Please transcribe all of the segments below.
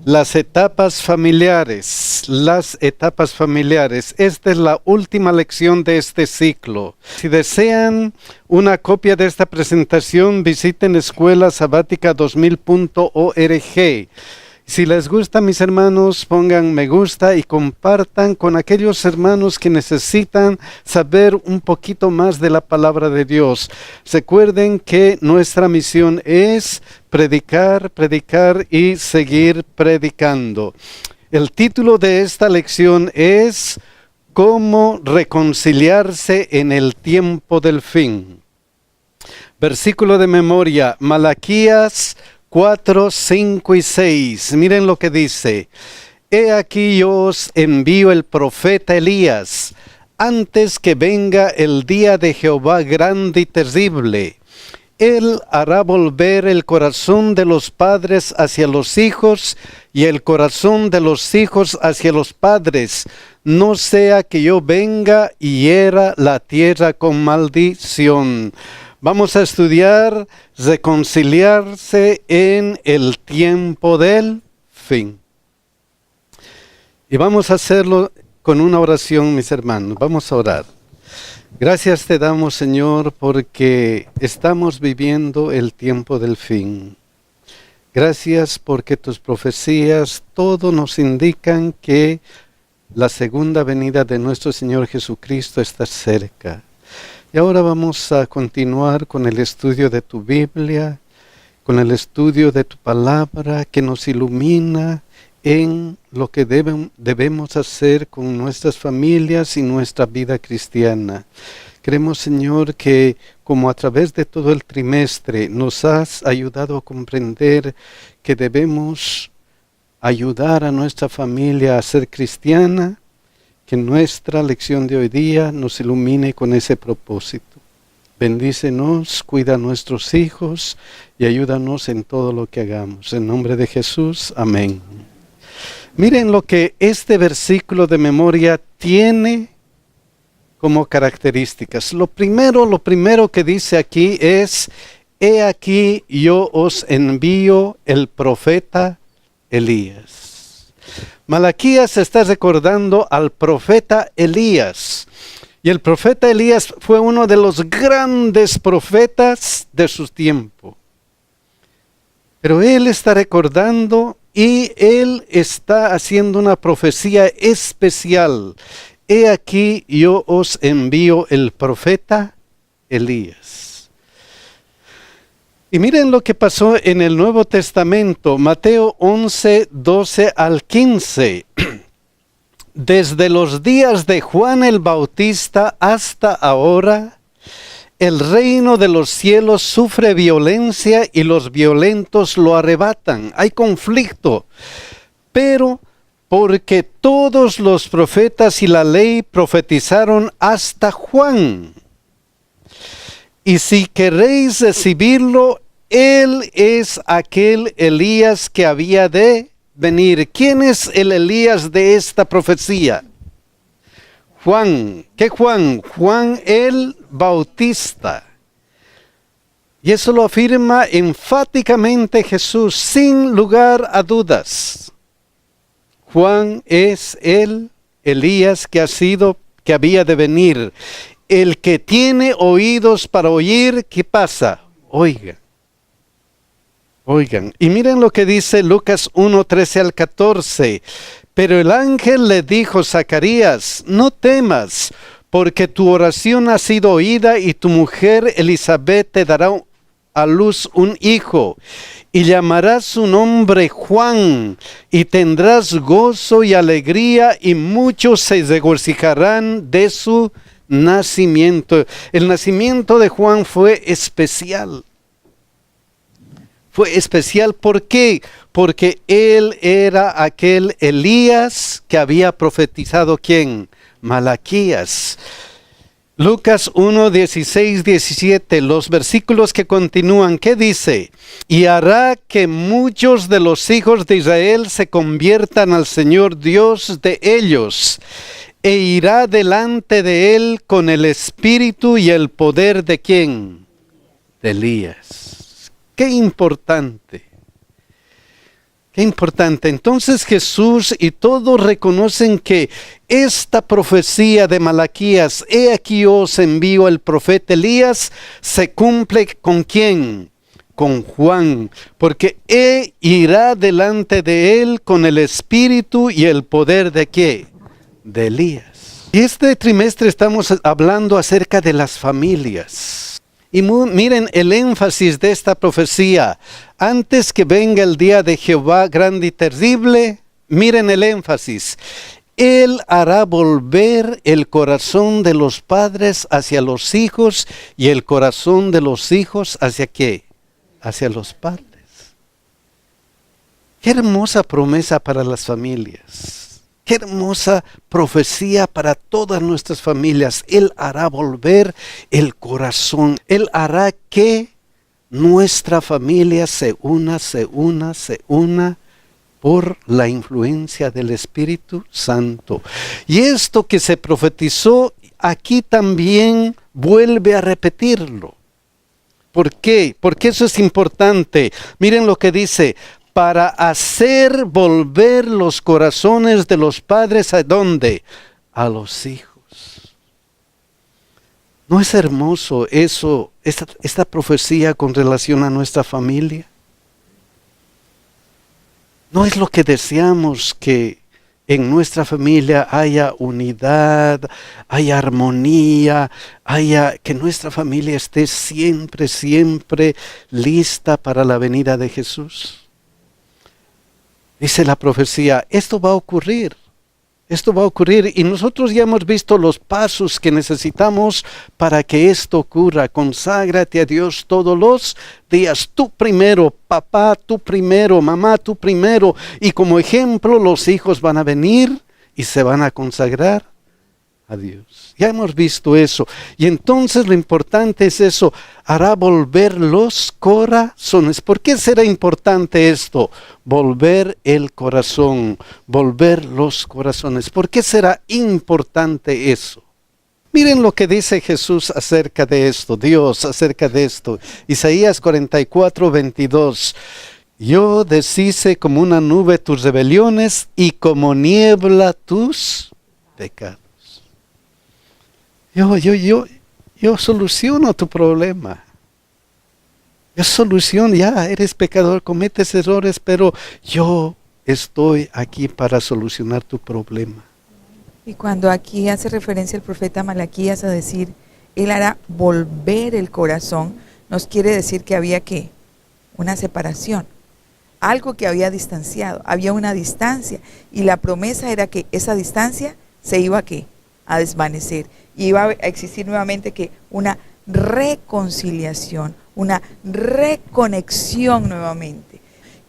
Las etapas familiares, las etapas familiares. Esta es la última lección de este ciclo. Si desean una copia de esta presentación, visiten escuelasabatica2000.org. Si les gusta, mis hermanos, pongan me gusta y compartan con aquellos hermanos que necesitan saber un poquito más de la palabra de Dios. Recuerden que nuestra misión es predicar, predicar y seguir predicando. El título de esta lección es ¿Cómo reconciliarse en el tiempo del fin? Versículo de memoria, Malaquías 4, 5 y 6. Miren lo que dice. He aquí yo os envío el profeta Elías, antes que venga el día de Jehová grande y terrible. Él hará volver el corazón de los padres hacia los hijos y el corazón de los hijos hacia los padres, no sea que yo venga y hiera la tierra con maldición. Vamos a estudiar reconciliarse en el tiempo del fin. Y vamos a hacerlo con una oración, mis hermanos. Vamos a orar. Gracias te damos, Señor, porque estamos viviendo el tiempo del fin. Gracias porque tus profecías todo nos indican que la segunda venida de nuestro Señor Jesucristo está cerca. Y ahora vamos a continuar con el estudio de tu Biblia, con el estudio de tu palabra que nos ilumina en lo que debemos hacer con nuestras familias y nuestra vida cristiana. Queremos, Señor, que como a través de todo el trimestre nos has ayudado a comprender que debemos ayudar a nuestra familia a ser cristiana, que nuestra lección de hoy día nos ilumine con ese propósito. Bendícenos, cuida a nuestros hijos y ayúdanos en todo lo que hagamos. En nombre de Jesús, amén. Miren lo que este versículo de memoria tiene como características. Lo primero que dice aquí es, he aquí yo os envío el profeta Elías. Malaquías está recordando al profeta Elías. Y el profeta Elías fue uno de los grandes profetas de su tiempo. Pero él está recordando y él está haciendo una profecía especial. He aquí yo os envío el profeta Elías. Y miren lo que pasó en el Nuevo Testamento, Mateo 11, 12 al 15. Desde los días de Juan el Bautista hasta ahora, el reino de los cielos sufre violencia y los violentos lo arrebatan. Hay conflicto, pero porque todos los profetas y la ley profetizaron hasta Juan. Y si queréis recibirlo, él es aquel Elías que había de venir. ¿Quién es el Elías de esta profecía? Juan. ¿Qué Juan? Juan el Bautista. Y eso lo afirma enfáticamente Jesús, sin lugar a dudas. Juan es el Elías que había de venir. El que tiene oídos para oír, ¿qué pasa? Oigan. Y miren lo que dice Lucas 1, 13 al 14. Pero el ángel le dijo, Zacarías, no temas, porque tu oración ha sido oída y tu mujer Elizabeth te dará a luz un hijo. Y llamarás su nombre Juan, y tendrás gozo y alegría, y muchos se regocijarán de su nacimiento. El nacimiento de Juan fue especial. Fue especial, ¿por qué? Porque él era aquel Elías que había profetizado, ¿quién? Malaquías. Lucas 1, 16, 17, los versículos que continúan, ¿qué dice? Y hará que muchos de los hijos de Israel se conviertan al Señor Dios de ellos, e irá delante de él con el espíritu y el poder de ¿quién? De Elías. Qué importante Qué importante. Entonces Jesús y todos reconocen que esta profecía de Malaquías, he aquí yo os envío el profeta Elías, se cumple ¿con quién? Con Juan, porque él irá delante de él con el espíritu y el poder ¿de qué? De Elías. Y este trimestre estamos hablando acerca de las familias. Y miren el énfasis de esta profecía. Antes que venga el día de Jehová grande y terrible, miren el énfasis. Él hará volver el corazón de los padres hacia los hijos y el corazón de los hijos ¿hacia qué? Hacia los padres. Qué hermosa promesa para las familias. Qué hermosa profecía para todas nuestras familias. Él hará volver el corazón. Él hará que nuestra familia se una por la influencia del Espíritu Santo. Y esto que se profetizó aquí también vuelve a repetirlo. ¿Por qué? Porque eso es importante. Miren lo que dice. Para hacer volver los corazones de los padres ¿a dónde? A los hijos. ¿No es hermoso eso, esta profecía con relación a nuestra familia? ¿No es lo que deseamos que en nuestra familia haya unidad, haya armonía, que nuestra familia esté siempre lista para la venida de Jesús? Dice la profecía, esto va a ocurrir y nosotros ya hemos visto los pasos que necesitamos para que esto ocurra. Conságrate a Dios todos los días, tú primero, papá, tú primero, mamá, tú primero, y como ejemplo los hijos van a venir y se van a consagrar a Dios. Ya hemos visto eso. Y entonces lo importante es eso, hará volver los corazones. ¿Por qué será importante esto? Volver el corazón, volver los corazones. ¿Por qué será importante eso? Miren lo que dice Jesús acerca de esto, Dios acerca de esto. Isaías 44:22. Yo deshice como una nube tus rebeliones y como niebla tus pecados. Yo soluciono tu problema. Yo soluciono, ya eres pecador, cometes errores, pero yo estoy aquí para solucionar tu problema. Y cuando aquí hace referencia el profeta Malaquías a decir, él hará volver el corazón, nos quiere decir que había ¿qué? Una separación. Algo que había distanciado, había una distancia. Y la promesa era que esa distancia se iba ¿qué? A desvanecer. Y iba a existir nuevamente que una reconciliación, una reconexión nuevamente,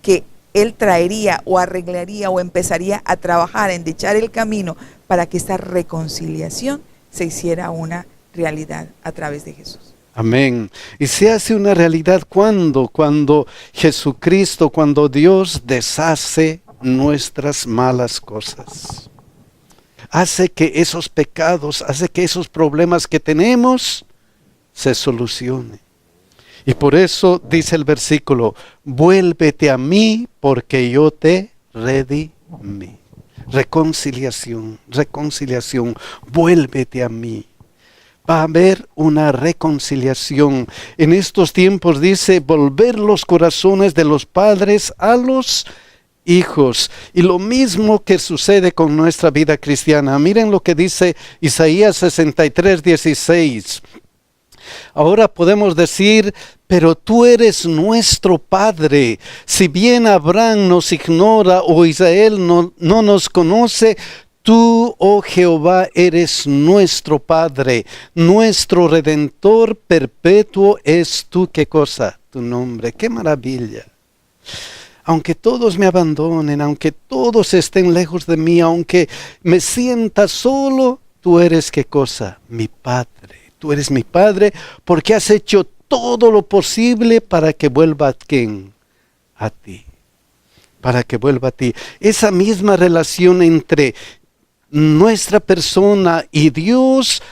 que él traería o arreglaría o empezaría a trabajar, a endechar el camino para que esta reconciliación se hiciera una realidad a través de Jesús. Amén. Y se hace una realidad cuando Jesucristo, cuando Dios deshace nuestras malas cosas. Hace que esos pecados, hace que esos problemas que tenemos se solucionen. Y por eso dice el versículo, vuélvete a mí porque yo te redimí. Reconciliación, vuélvete a mí. Va a haber una reconciliación. En estos tiempos dice, volver los corazones de los padres a los hijos. Y lo mismo que sucede con nuestra vida cristiana. Miren lo que dice Isaías 63:16. Ahora podemos decir, pero tú eres nuestro Padre. Si bien Abraham nos ignora o Israel no nos conoce, tú, oh Jehová, eres nuestro Padre, nuestro Redentor perpetuo es tú. ¿Qué cosa? Tu nombre. ¡Qué maravilla! Aunque todos me abandonen, aunque todos estén lejos de mí, aunque me sienta solo, tú eres ¿qué cosa? Mi Padre. Tú eres mi Padre porque has hecho todo lo posible para que vuelva a ti. Para que vuelva a ti. Esa misma relación entre nuestra persona y Dios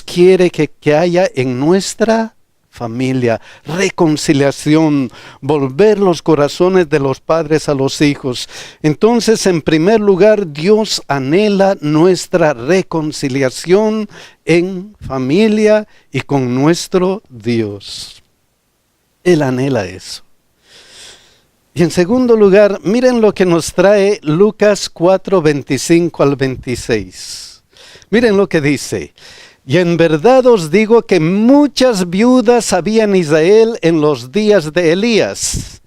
quiere que haya en nuestra familia, reconciliación, volver los corazones de los padres a los hijos. Entonces, en primer lugar, Dios anhela nuestra reconciliación en familia y con nuestro Dios. Él anhela eso. Y en segundo lugar, miren lo que nos trae Lucas 4, 25 al 26. Miren lo que dice. Y en verdad os digo que muchas viudas había en Israel en los días de Elías,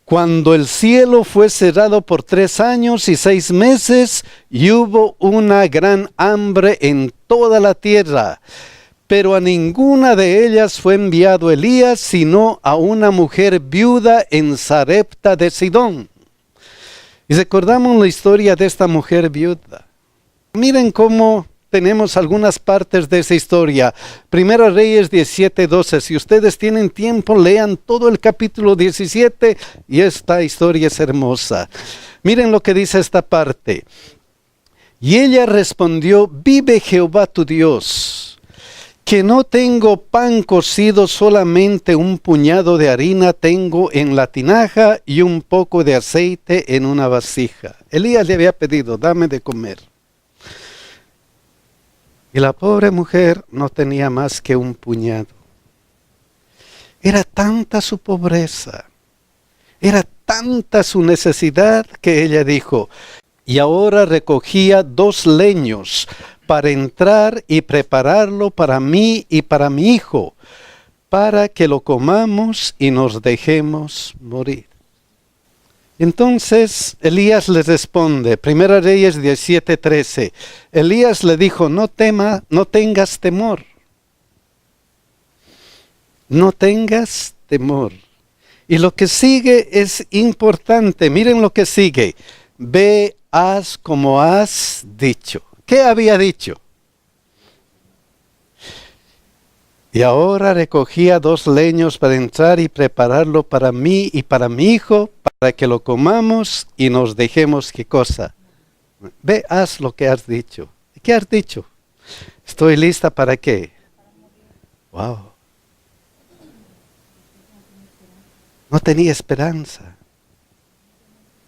cuando el cielo fue cerrado por 3 años y 6 meses, y hubo una gran hambre en toda la tierra. Pero a ninguna de ellas fue enviado Elías, sino a una mujer viuda en Sarepta de Sidón. Y recordamos la historia de esta mujer viuda. Miren cómo tenemos algunas partes de esa historia. Primera Reyes 17:12. Si ustedes tienen tiempo, lean todo el capítulo 17 y esta historia es hermosa. Miren lo que dice esta parte. Y ella respondió: vive Jehová tu Dios, que no tengo pan cocido, solamente un puñado de harina tengo en la tinaja y un poco de aceite en una vasija. Elías le había pedido: dame de comer. Y la pobre mujer no tenía más que un puñado. Era tanta su pobreza, era tanta su necesidad, que ella dijo: y ahora recogía 2 leños para entrar y prepararlo para mí y para mi hijo, para que lo comamos y nos dejemos morir. Entonces Elías le responde, Primera Reyes 17:13. Elías le dijo: no tengas temor. No tengas temor. Y lo que sigue es importante. Miren lo que sigue. Ve, haz como has dicho. ¿Qué había dicho? Y ahora recogía 2 leños para entrar y prepararlo para mí y para mi hijo, para que lo comamos y nos dejemos. ¿Qué cosa? Ve, haz lo que has dicho. ¿Qué has dicho? ¿Estoy lista para qué? Wow. No tenía esperanza.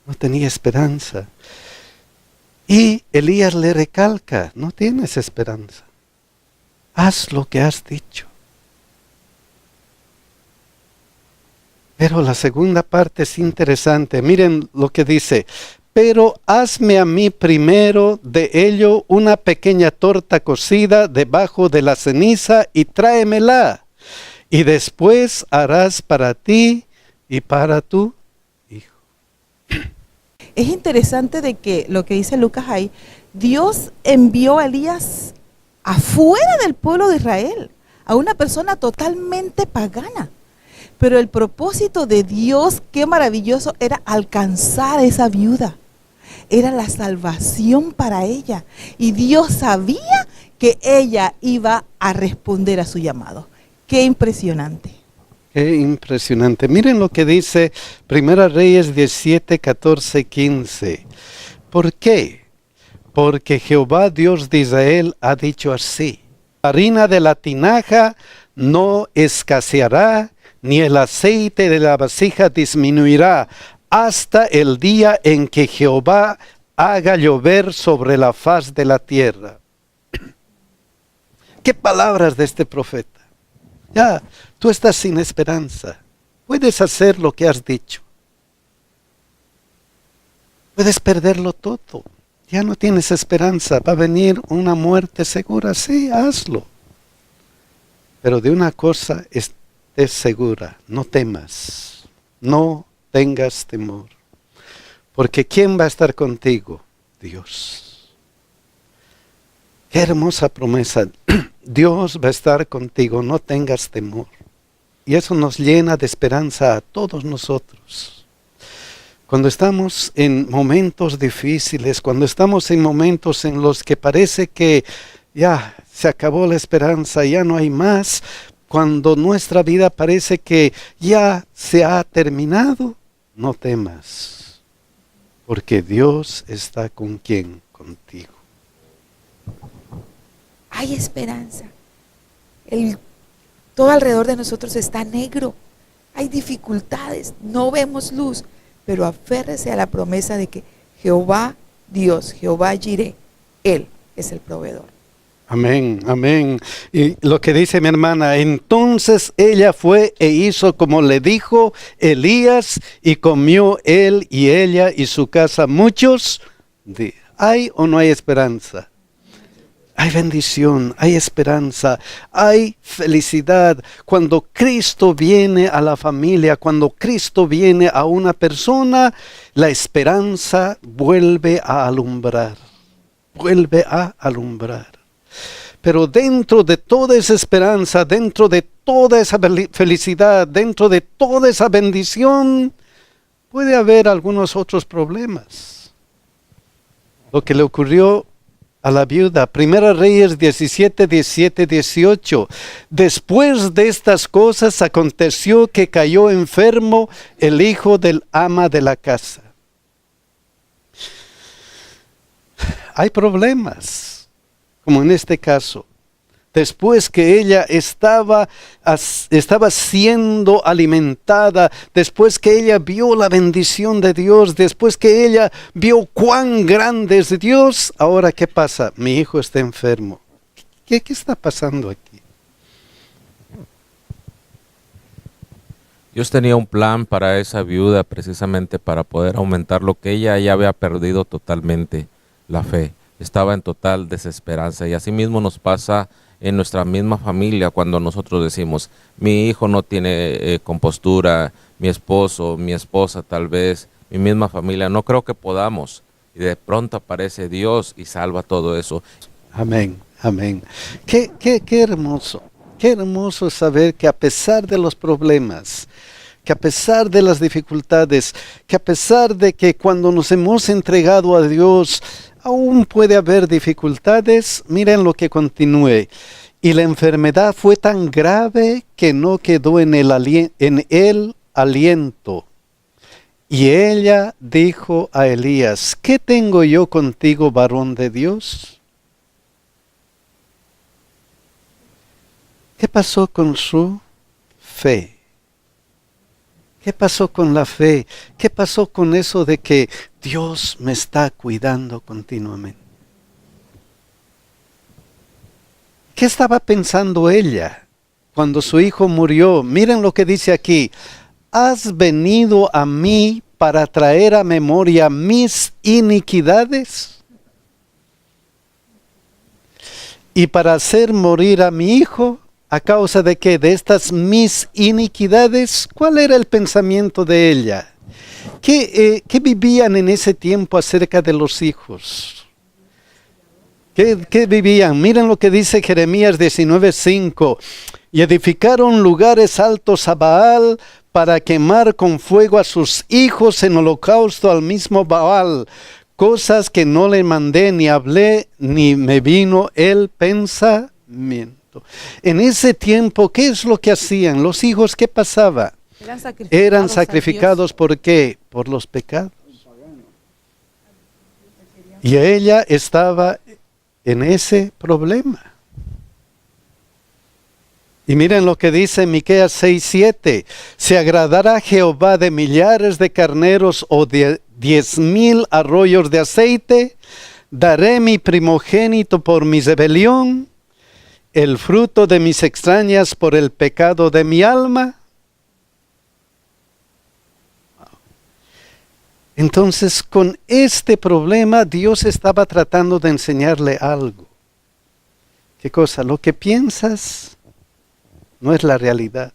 No tenía esperanza. Y Elías le recalca: no tienes esperanza. Haz lo que has dicho. Pero la segunda parte es interesante. Miren lo que dice: pero hazme a mí primero de ello una pequeña torta cocida debajo de la ceniza y tráemela. Y después harás para ti y para tu hijo. Es interesante de que lo que dice Lucas ahí, Dios envió a Elías afuera del pueblo de Israel, a una persona totalmente pagana. Pero el propósito de Dios, qué maravilloso, era alcanzar a esa viuda. Era la salvación para ella. Y Dios sabía que ella iba a responder a su llamado. Qué impresionante. Qué impresionante. Miren lo que dice Primera Reyes 17, 14, 15. ¿Por qué? Porque Jehová Dios de Israel ha dicho así: la harina de la tinaja no escaseará, ni el aceite de la vasija disminuirá, hasta el día en que Jehová haga llover sobre la faz de la tierra. ¿Qué palabras de este profeta? Ya, tú estás sin esperanza. Puedes hacer lo que has dicho. Puedes perderlo todo. Ya no tienes esperanza. Va a venir una muerte segura. Sí, hazlo. Pero de una cosa estés segura: no temas. No tengas temor. Porque ¿quién va a estar contigo? Dios. Qué hermosa promesa. Dios va a estar contigo, no tengas temor. Y eso nos llena de esperanza a todos nosotros. Cuando estamos en momentos difíciles, cuando estamos en momentos en los que parece que ya se acabó la esperanza, ya no hay más, cuando nuestra vida parece que ya se ha terminado, no temas, porque Dios está con quién, contigo. Hay esperanza. El Todo alrededor de nosotros está negro. Hay dificultades, no vemos luz, pero aférrese a la promesa de que Jehová Dios, Jehová Jireh, Él es el proveedor. Amén, amén. Y lo que dice mi hermana, entonces ella fue e hizo como le dijo Elías, y comió él y ella y su casa muchos días. ¿Hay o no hay esperanza? Hay bendición, hay esperanza, hay felicidad. Cuando Cristo viene a la familia, cuando Cristo viene a una persona, la esperanza vuelve a alumbrar. Vuelve a alumbrar. Pero dentro de toda esa esperanza, dentro de toda esa felicidad, dentro de toda esa bendición, puede haber algunos otros problemas. Lo que le ocurrió a la viuda, Primera Reyes 17, 17, 18. Después de estas cosas aconteció que cayó enfermo el hijo del ama de la casa. Hay problemas, como en este caso. Después que ella estaba siendo alimentada, después que ella vio la bendición de Dios, después que ella vio cuán grande es Dios, ahora ¿qué pasa? Mi hijo está enfermo. ¿Qué está pasando aquí? Dios tenía un plan para esa viuda precisamente para poder aumentar lo que ella ya había perdido totalmente, la fe. Estaba en total desesperanza y así mismo nos pasa en nuestra misma familia cuando nosotros decimos, mi hijo no tiene compostura, mi esposo, mi esposa tal vez, mi misma familia, no creo que podamos. Y de pronto aparece Dios y salva todo eso. Amén, amén. Qué hermoso saber que a pesar de los problemas, que a pesar de las dificultades, que a pesar de que cuando nos hemos entregado a Dios, aún puede haber dificultades. Miren lo que continúe. Y la enfermedad fue tan grave que no quedó en él aliento. Y ella dijo a Elías, ¿qué tengo yo contigo, varón de Dios? ¿Qué pasó con su fe? ¿Qué pasó con la fe? ¿Qué pasó con eso de que Dios me está cuidando continuamente? ¿Qué estaba pensando ella cuando su hijo murió? Miren lo que dice aquí. ¿Has venido a mí para traer a memoria mis iniquidades? ¿Y para hacer morir a mi hijo? ¿A causa de qué? ¿De estas mis iniquidades? ¿Cuál era el pensamiento de ella? ¿Qué vivían en ese tiempo acerca de los hijos? ¿Qué vivían? Miren lo que dice Jeremías 19:5. Y edificaron lugares altos a Baal para quemar con fuego a sus hijos en holocausto al mismo Baal. Cosas que no le mandé ni hablé ni me vino el pensamiento. En ese tiempo, ¿qué es lo que hacían? Los hijos, ¿qué pasaba? Eran sacrificados ¿por qué? Por los pecados. Y ella estaba en ese problema. Y miren lo que dice Miqueas 6:7. ¿Se agradará Jehová de millares de carneros o de 10,000 arroyos de aceite? ¿Daré mi primogénito por mi rebelión? ¿El fruto de mis extrañas por el pecado de mi alma? Entonces, con este problema, Dios estaba tratando de enseñarle algo. ¿Qué cosa? Lo que piensas no es la realidad.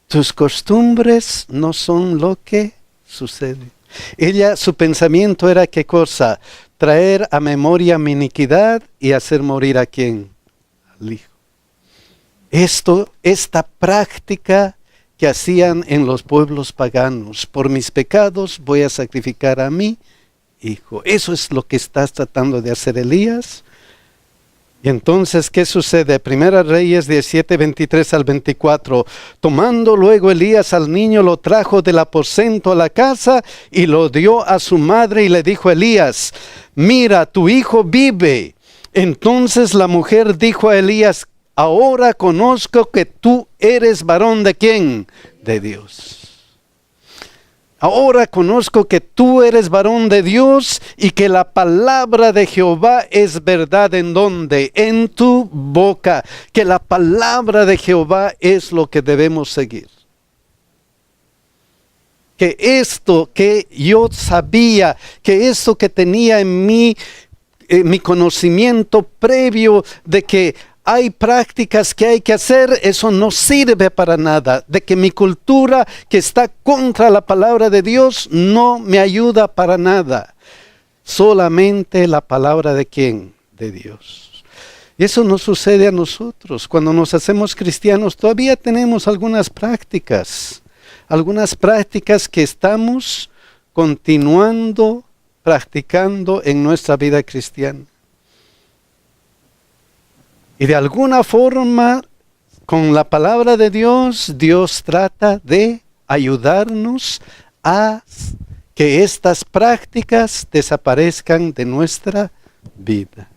Tus costumbres no son lo que sucede. Su pensamiento era ¿qué cosa? Traer a memoria mi iniquidad y hacer morir a ¿quién? Al hijo. Esta práctica que hacían en los pueblos paganos. Por mis pecados voy a sacrificar a mi hijo. Eso es lo que estás tratando de hacer Elías. Y entonces, ¿qué sucede? Primera Reyes 17, 23 al 24. Tomando luego Elías al niño, lo trajo del aposento a la casa y lo dio a su madre y le dijo a Elías, mira, tu hijo vive. Entonces la mujer dijo a Elías, ahora conozco que tú eres varón ¿de quién? De Dios. Ahora conozco que tú eres varón de Dios y que la palabra de Jehová es verdad. ¿En dónde? En tu boca. Que la palabra de Jehová es lo que debemos seguir. Que esto que yo sabía, que esto que tenía en mí, mi conocimiento previo de que hay prácticas que hay que hacer, eso no sirve para nada. De que mi cultura que está contra la palabra de Dios no me ayuda para nada. Solamente la palabra ¿de quién? De Dios. Y eso no sucede a nosotros. Cuando nos hacemos cristianos todavía tenemos algunas prácticas que estamos continuando practicando en nuestra vida cristiana. Y de alguna forma, con la palabra de Dios, Dios trata de ayudarnos a que estas prácticas desaparezcan de nuestra vida.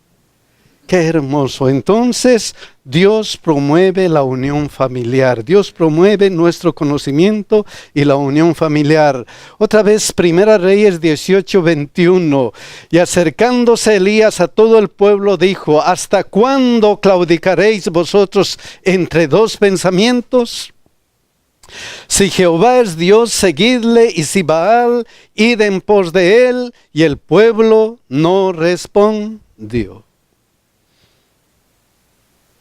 Qué hermoso. Entonces, Dios promueve la unión familiar. Dios promueve nuestro conocimiento y la unión familiar. Otra vez, 1 Reyes 18:21. Y acercándose Elías a todo el pueblo, dijo: ¿hasta cuándo claudicaréis vosotros entre dos pensamientos? Si Jehová es Dios, seguidle, y si Baal, id en pos de él. Y el pueblo no respondió.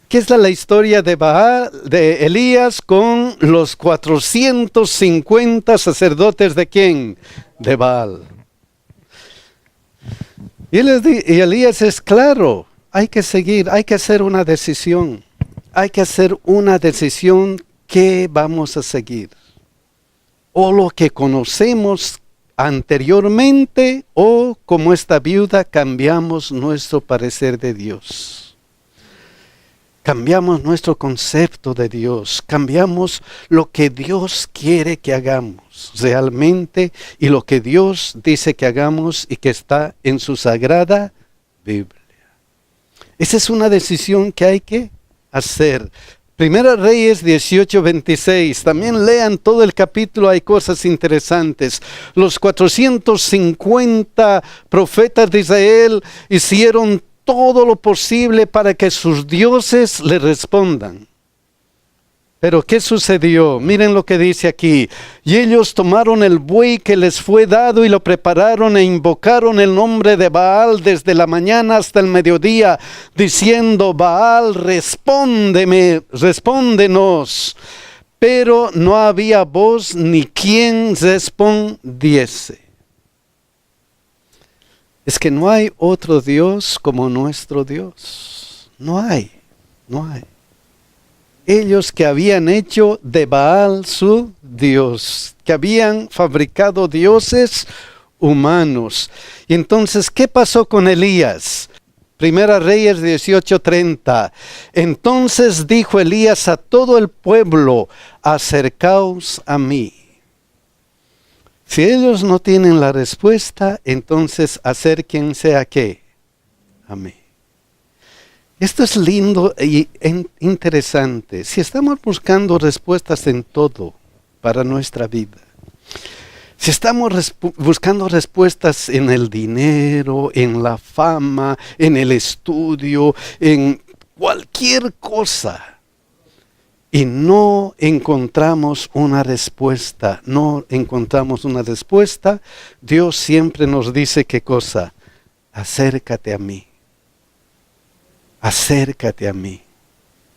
¿Qué es la historia de Elías con los 450 sacerdotes de quién? De Baal. Y Elías es claro, hay que seguir, hay que hacer una decisión. Hay que hacer una decisión que vamos a seguir. O lo que conocemos anteriormente, o como esta viuda cambiamos nuestro parecer de Dios. Cambiamos nuestro concepto de Dios, cambiamos lo que Dios quiere que hagamos realmente y lo que Dios dice que hagamos y que está en su sagrada Biblia. Esa es una decisión que hay que hacer. 1 Reyes 18:26, también lean todo el capítulo, hay cosas interesantes. Los 450 profetas de Israel hicieron todo lo posible para que sus dioses le respondan. Pero ¿qué sucedió? Miren lo que dice aquí. Y ellos tomaron el buey que les fue dado y lo prepararon e invocaron el nombre de Baal desde la mañana hasta el mediodía, diciendo: Baal, respóndenos. Pero no había voz ni quien respondiese. Es que no hay otro Dios como nuestro Dios. No hay. Ellos que habían hecho de Baal su Dios, que habían fabricado dioses humanos. Y entonces, ¿qué pasó con Elías? 1 Reyes 18:30. Entonces dijo Elías a todo el pueblo: acercaos a mí. Si ellos no tienen la respuesta, entonces acérquense a ¿qué? A mí. Esto es lindo y interesante. Si estamos buscando respuestas en todo para nuestra vida, si estamos buscando respuestas en el dinero, en la fama, en el estudio, en cualquier cosa, y no encontramos una respuesta, Dios siempre nos dice ¿qué cosa? Acércate a mí. Acércate a mí.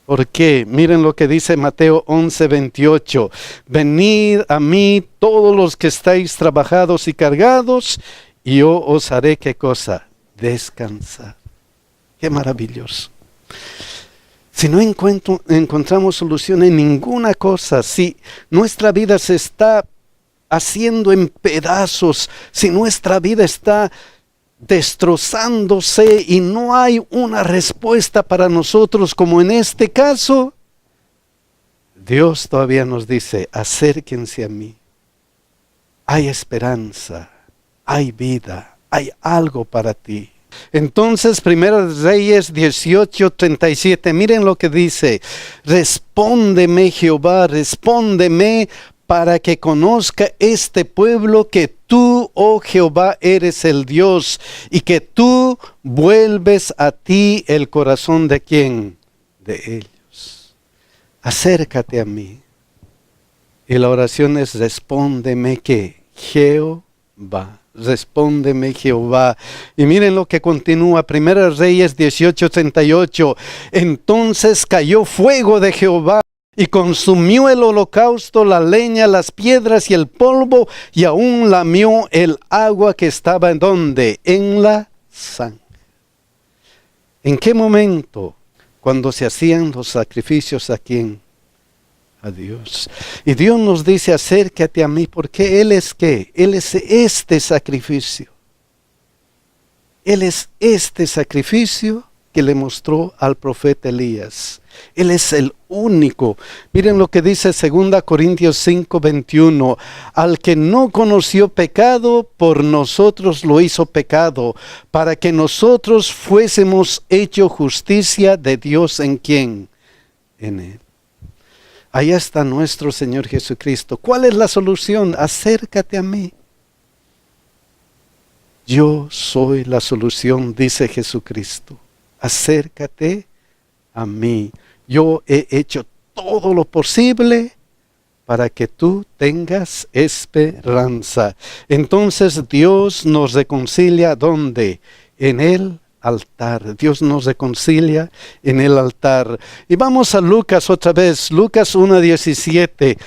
¿Por qué? Miren lo que dice Mateo 11:28. Venid a mí todos los que estáis trabajados y cargados, y yo os haré ¿qué cosa? Descansar. Qué maravilloso. Si no encontramos solución en ninguna cosa, si nuestra vida se está haciendo en pedazos, si nuestra vida está destrozándose y no hay una respuesta para nosotros como en este caso, Dios todavía nos dice: acérquense a mí. Hay esperanza, hay vida, hay algo para ti. Entonces, 1 Reyes 18:37, miren lo que dice: respóndeme, Jehová, respóndeme, para que conozca este pueblo que tú, oh Jehová, eres el Dios, y que tú vuelves a ti el corazón de ¿quién? De ellos. Acércate a mí. Y la oración es: respóndeme, ¿qué? Jehová. Respóndeme, Jehová. Y miren lo que continúa, 1 Reyes 18:38. Entonces cayó fuego de Jehová y consumió el holocausto, la leña, las piedras y el polvo, y aún lamió el agua que estaba ¿en dónde? En la zanja. ¿En qué momento? Cuando se hacían los sacrificios ¿a quién? A Dios. Y Dios nos dice: acércate a mí, porque Él es ¿qué? Él es este sacrificio. Él es este sacrificio que le mostró al profeta Elías. Él es el único. Miren lo que dice 2 Corintios 5:21. Al que no conoció pecado, por nosotros lo hizo pecado, para que nosotros fuésemos hecho justicia de Dios ¿en quién? En Él. Ahí está nuestro Señor Jesucristo. ¿Cuál es la solución? Acércate a mí. Yo soy la solución, dice Jesucristo. Acércate a mí. Yo he hecho todo lo posible para que tú tengas esperanza. Entonces Dios nos reconcilia ¿dónde? En el altar. Dios nos reconcilia en el altar. Y vamos a Lucas otra vez, Lucas 1:17.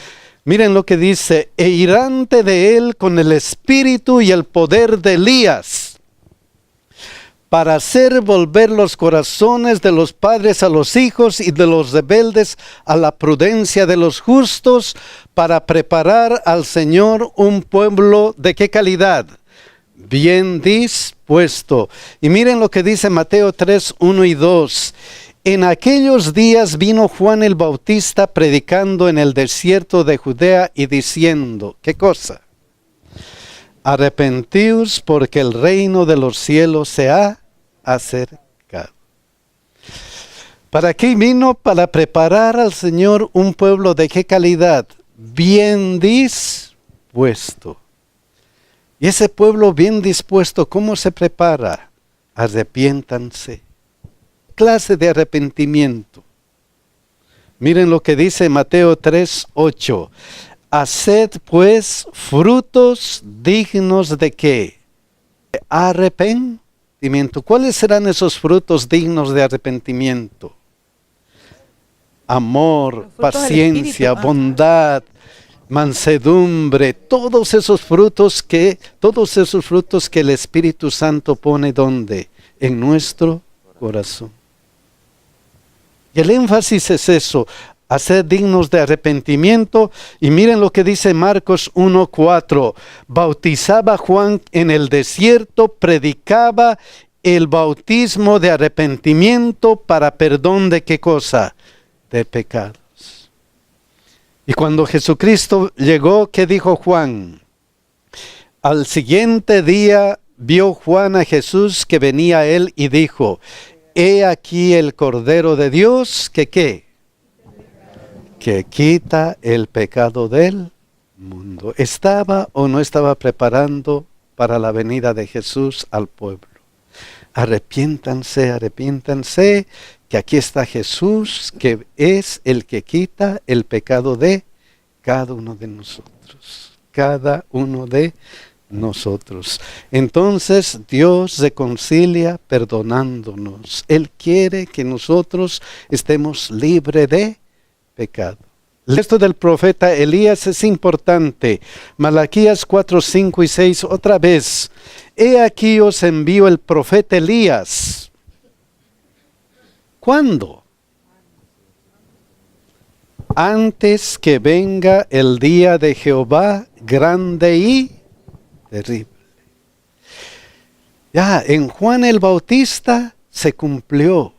Miren lo que dice: e irán de él con el espíritu y el poder de Elías, para hacer volver los corazones de los padres a los hijos y de los rebeldes a la prudencia de los justos, para preparar al Señor un pueblo ¿de qué calidad? Bien dispuesto. Y miren lo que dice Mateo 3:1 y 2. En aquellos días vino Juan el Bautista predicando en el desierto de Judea y diciendo, ¿qué cosa? Arrepentíos, porque el reino de los cielos se ha acercado. ¿Para qué vino? Para preparar al Señor un pueblo ¿de qué calidad? Bien dispuesto. Y ese pueblo bien dispuesto, ¿cómo se prepara? Arrepiéntanse. Clase de arrepentimiento. Miren lo que dice Mateo 3:8. Haced pues frutos dignos ¿de qué? De arrepentimiento. ¿Cuáles serán esos frutos dignos de arrepentimiento? Amor, paciencia, bondad, mansedumbre, todos esos frutos que el Espíritu Santo pone ¿dónde? En nuestro corazón. Y el énfasis es eso, hacer dignos de arrepentimiento. Y miren lo que dice Marcos 1:4. Bautizaba Juan en el desierto, predicaba el bautismo de arrepentimiento para perdón ¿de qué cosa? De pecados. Y cuando Jesucristo llegó, ¿qué dijo Juan? Al siguiente día vio Juan a Jesús que venía a él y dijo: he aquí el Cordero de Dios que ¿qué? Que quita el pecado del mundo. ¿Estaba o no estaba preparando para la venida de Jesús al pueblo? Arrepiéntanse, arrepiéntanse, que aquí está Jesús, que es el que quita el pecado de cada uno de nosotros. Cada uno de nosotros. Entonces Dios reconcilia perdonándonos. Él quiere que nosotros estemos libres de pecado. El texto del profeta Elías es importante. Malaquías 4, 5 y 6 otra vez. He aquí os envío el profeta Elías. ¿Cuándo? Antes que venga el día de Jehová grande y terrible. Ya, en Juan el Bautista se cumplió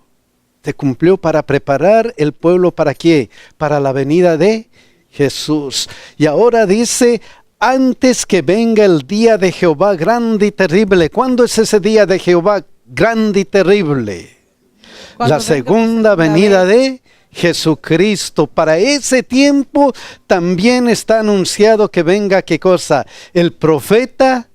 para preparar el pueblo ¿para qué? Para la venida de Jesús. Y ahora dice, antes que venga el día de Jehová grande y terrible. ¿Cuándo es ese día de Jehová grande y terrible. Cuando La venga segunda por segunda venida vez. de Jesucristo. Para ese tiempo también está anunciado que venga, ¿qué cosa? El profeta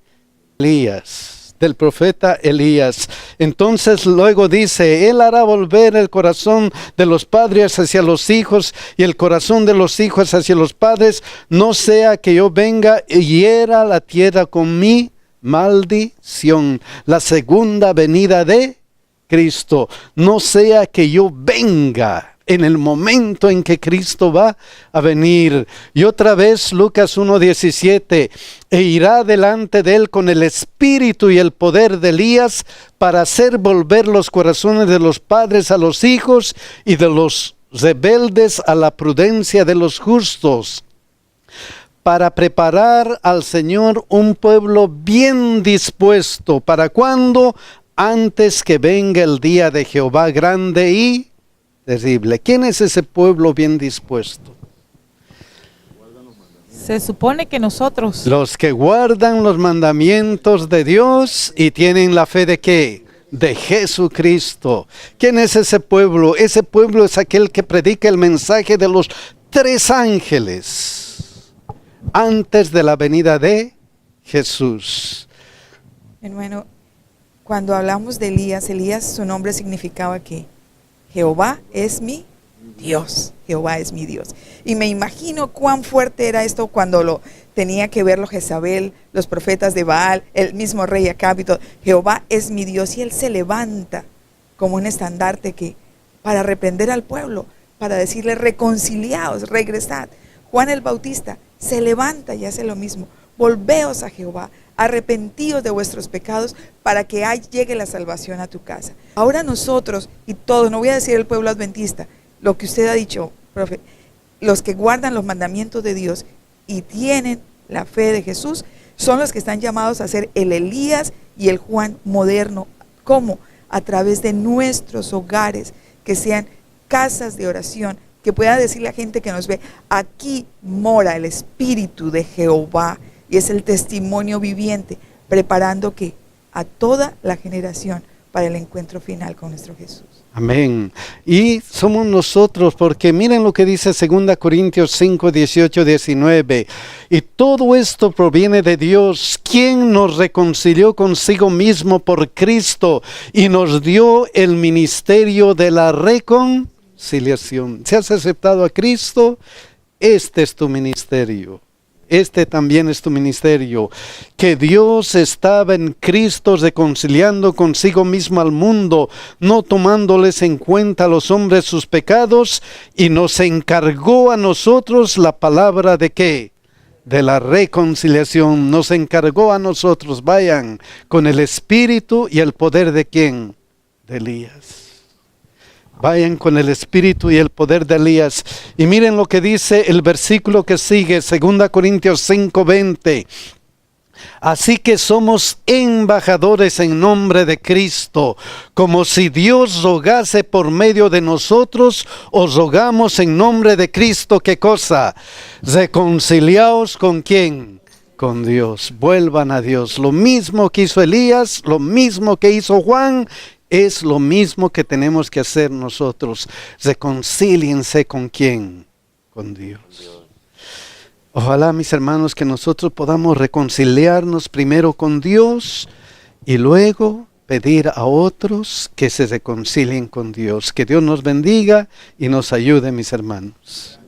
Elías, del profeta Elías. Entonces luego dice, Él hará volver el corazón de los padres hacia los hijos y el corazón de los hijos hacia los padres, no sea que yo venga y hiera la tierra con mi maldición. La segunda venida de Cristo, no sea que yo venga en el momento en que Cristo va a venir. Y otra vez Lucas 1:17, e irá delante de él con el espíritu y el poder de Elías para hacer volver los corazones de los padres a los hijos y de los rebeldes a la prudencia de los justos, para preparar al Señor un pueblo bien dispuesto. ¿Para cuándo? Antes que venga el día de Jehová grande y terrible. ¿Quién es ese pueblo bien dispuesto? Se supone que nosotros, Los que guardan los mandamientos de Dios y tienen la fe de ¿qué? De Jesucristo. ¿Quién es ese pueblo? Ese pueblo es aquel que predica el mensaje de los 3 ángeles antes de la venida de Jesús. Hermano, cuando hablamos de Elías, su nombre significaba que Jehová es mi Dios. Jehová es mi Dios. Y me imagino cuán fuerte era esto cuando lo tenía que verlo Jezabel, los profetas de Baal, el mismo rey Acab y todo. Jehová es mi Dios, y él se levanta como un estandarte que para reprender al pueblo, para decirle reconciliaos, regresad. Juan el Bautista se levanta y hace lo mismo. Volveos a Jehová, arrepentíos de vuestros pecados para que llegue la salvación a tu casa. Ahora nosotros y todos, no voy a decir el pueblo adventista, lo que usted ha dicho, profe, los que guardan los mandamientos de Dios y tienen la fe de Jesús, son los que están llamados a ser el Elías y el Juan moderno. ¿Cómo? A través de nuestros hogares, que sean casas de oración, que pueda decir la gente que nos ve, aquí mora el Espíritu de Jehová, y es el testimonio viviente, preparando que a toda la generación para el encuentro final con nuestro Jesús. Amén. Y somos nosotros, porque miren lo que dice 2 Corintios 5, 18, 19. Y todo esto proviene de Dios, quien nos reconcilió consigo mismo por Cristo y nos dio el ministerio de la reconciliación. Si has aceptado a Cristo, este es tu ministerio. Este también es tu ministerio, que Dios estaba en Cristo reconciliando consigo mismo al mundo, no tomándoles en cuenta a los hombres sus pecados, y nos encargó a nosotros la palabra de ¿qué? De la reconciliación. Nos encargó a nosotros, vayan, con el espíritu y el poder de ¿quién? De Elías. Vayan con el espíritu y el poder de Elías. Y miren lo que dice el versículo que sigue, 2 Corintios 5:20. Así que somos embajadores en nombre de Cristo, como si Dios rogase por medio de nosotros, os rogamos en nombre de Cristo. ¿Qué cosa? Reconciliaos ¿con quién? Con Dios. Vuelvan a Dios. Lo mismo que hizo Elías, lo mismo que hizo Juan, es lo mismo que tenemos que hacer nosotros. Reconcíliense ¿con quién? Con Dios. Ojalá, mis hermanos, que nosotros podamos reconciliarnos primero con Dios y luego pedir a otros que se reconcilien con Dios. Que Dios nos bendiga y nos ayude, mis hermanos.